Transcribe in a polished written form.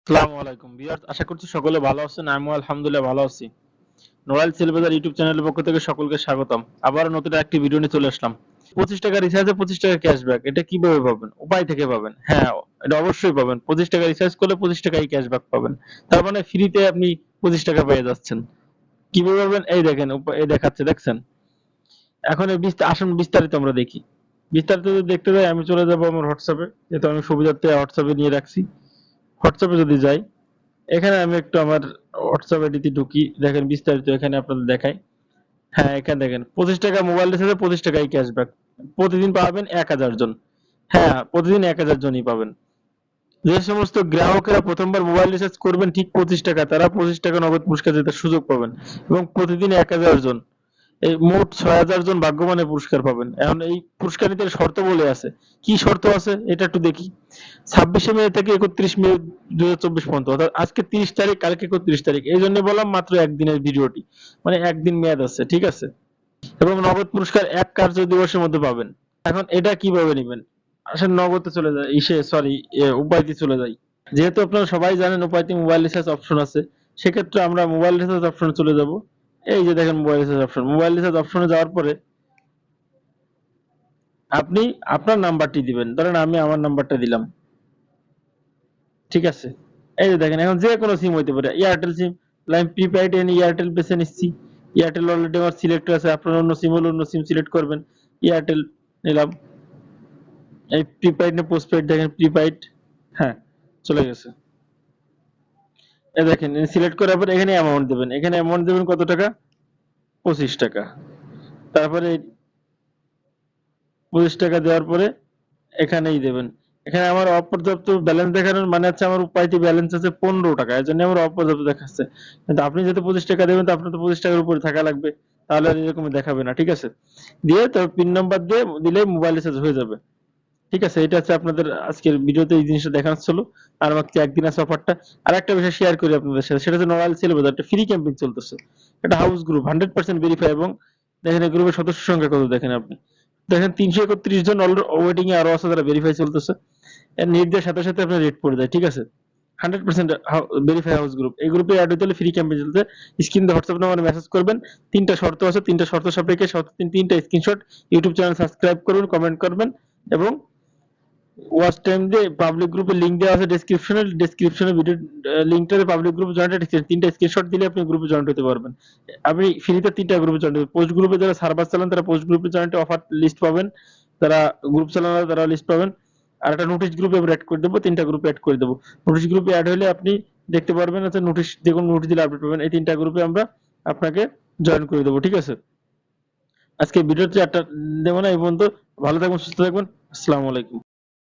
আসসালামু আলাইকুম ভিউয়ার্স, আশা করছি সকলে ভালো আছেন। আমিও আলহামদুলিল্লাহ ভালো আছি। নোরাইল সেলবাজার ইউটিউব চ্যানেলের পক্ষ থেকে সকলকে স্বাগতম। আবার নতুন একটি ভিডিও নিয়ে চলে আসলাম। 25 টাকা রিচার্জে 25 টাকা ক্যাশব্যাক, এটা কিভাবে পাবেন? উপায় থেকে পাবেন। হ্যাঁ, এটা অবশ্যই পাবেন। 25 টাকা রিচার্জ করলে 25 টাকাই ক্যাশব্যাক পাবেন। তার মানে ফ্রিতে আপনি 25 টাকা পেয়ে যাচ্ছেন। কিভাবে পাবেন? এই দেখেন, এই দেখাচ্ছে, দেখছেন? এখন আসুন বিস্তারিত আমরা দেখি। বিস্তারিত যদি দেখতে যাই, আমি চলে যাব আমার হোয়াটসঅ্যাপে, যেহেতু আমি সুবিধার্থে হোয়াটসঅ্যাপে নিয়ে রাখছি। হোয়াটসঅ্যাপে যদি যাই, এখানে আমি একটু আমার হোয়াটসঅ্যাপ আইডিতে ঢুকি, দেখেন বিস্তারিত এখানে আপনাদের দেখাই। হ্যাঁ, এখানে দেখেন 25 টাকা মোবাইল রিচার্জে 25 টাকাই ক্যাশব্যাক। প্রতিদিন পাবেন 1000 জন। হ্যাঁ, প্রতিদিন 1000 জনই পাবেন। যে সমস্ত গ্রাহকেরা প্রথমবার মোবাইল রিচার্জ করবেন ঠিক 25 টাকা, তারা 25 টাকা নগদ পুরস্কার জেতার সুযোগ পাবেন এবং প্রতিদিন 1000 জন, এই মোট 6000 জন ভাগ্যবানে পুরস্কার পাবেন। এখন এই পুরস্কার নিতে শর্ত বলে আছে। কি শর্ত আছে এটা একটু দেখি। 26শে মে থেকে 31 মে 2024 পর্যন্ত, অর্থাৎ আজকে 30 তারিখ, কালকে 31 তারিখ, এই জন্য বললাম মাত্র একদিনের ভিডিওটি, মানে একদিন মেয়াদ আছে, ঠিক আছে? এবং নগদ পুরস্কার 1 কার্য দিবসের মধ্যে পাবেন। এখন এটা কিভাবে নেবেন? আসলে নগদে চলে যায়, সরি, উপায়তে চলে যাই। যেহেতু আপনারা সবাই জানেন উপায়তে মোবাইল রিচার্জ অপশন আছে, সেক্ষেত্রে আমরা মোবাইল রিচার্জ অপশনে চলে যাব। এই যে দেখেন mobile recharge option, mobile recharge অপশনে যাওয়ার পরে আপনি আপনার নাম্বারটি দিবেন। ধরেন আমি আমার নাম্বারটা দিলাম, ঠিক আছে? এই যে দেখেন, এখন যে কোনো সিম হইতে পারে, এয়ারটেল সিম, আমি প্রিপেইড এনে এয়ারটেল বেছে নিচ্ছি। এয়ারটেল অলরেডি আমার সিলেক্ট আছে, আপনার অন্য সিম হলে অন্য সিম সিলেক্ট করবেন। এয়ারটেল নিলাম। এই প্রিপেইড না পোস্টপেইড, দেখেন প্রিপেইড। হ্যাঁ, চলে গেছে। এই দেখেন সিলেক্ট করার পর এখানে অ্যামাউন্ট দেবেন, এখানে অ্যামাউন্ট দেবেন কত টাকা? 25 টাকা। তারপরে 25 টাকা দেওয়ার পরে এখানেই দেবেন। এখানে আমার অপর্যাপ্ত ব্যালেন্স দেখানোর মানে হচ্ছে আমার উপায়তে ব্যালেন্স আছে 15 টাকা, এর জন্য আমার অপর্যাপ্ত দেখাচ্ছে। কিন্তু আপনি যেহেতু 25 টাকা দেবেন, তো আপনার তো 25 টাকার উপরে থাকা লাগবে, তাহলে আর এরকম দেখাবে না, ঠিক আছে? দিয়ে তারপর পিন নাম্বার দিয়ে দিলে মোবাইল রিচার্জ হয়ে যাবে, ঠিক আছে? এটা হচ্ছে আপনাদের আজকের ভিডিওতে এই জিনিসটা দেখানো ছিল। আর মাত্র একদিন আছে অফারটা। আর একটা বিষয় শেয়ার করি আপনাদের সাথে, সেটা হচ্ছে নড়াইল সেল বাজার একটা ফ্রি ক্যাম্পেইন চলতেছে। এটা হাউস গ্রুপ 100% ভেরিফাই, এবং দেখেন এই গ্রুপের সদস্য সংখ্যা কত, দেখেন আপনি। দেখেন 331 জন ওয়েটিং এ আরো আছে, যারা ভেরিফাই চলতেছে। এর নির্দেশ সাথে সাথে আপনার রেট পড়ে যায়, ঠিক আছে? 100% ভেরিফাই হাউস গ্রুপ। এই গ্রুপে অ্যাড হতে হলে ফ্রি ক্যাম্পেইন চলছে। স্ক্রিনে হোয়াটসঅ্যাপ নাম্বারে মেসেজ করবেন। 3টা শর্ত আছে, 3টা শর্ত সাপেক্ষে 3টা স্ক্রিনশট ইউটিউব চ্যানেল সাবস্ক্রাইব করবেন, কমেন্ট করবেন, এবং ওয়াচ টাইম দিয়ে পাবলিক গ্রুপের লিংক দেওয়া আছে ডেসক্রিপশনে ভিডিও লিংকটাতে পাবলিক গ্রুপে জয়েন্ট আছে। 3টা স্ক্রিনশট দিলে আপনি গ্রুপে জয়েন্ট হতে পারবেন। আপনি ফ্রিতে 3টা গ্রুপে জয়েন্ট হতে, পোস্ট গ্রুপে যারা সার্ভার চালান তারা পোস্ট গ্রুপে জয়েন্টে অফার লিস্ট পাবেন, যারা গ্রুপ চালান তারা লিস্ট পাবেন। আর একটা নোটিশ গ্রুপে আমরা অ্যাড করে দেবো, 3টা গ্রুপে অ্যাড করে দেবো। নোটিশ গ্রুপে অ্যাড হলে আপনি দেখতে পারবেন, আচ্ছা নোটিশ, যে কোনো নোটিশ দিলে আপডেট পাবেন। এই 3টা গ্রুপে আমরা আপনাকে জয়েন করে দেবো, ঠিক আছে? আজকে ভিডিওতে একটা দেবো না, এই পর্যন্ত। ভালো থাকবেন, সুস্থ থাকবেন। আসসালামু আলাইকুম।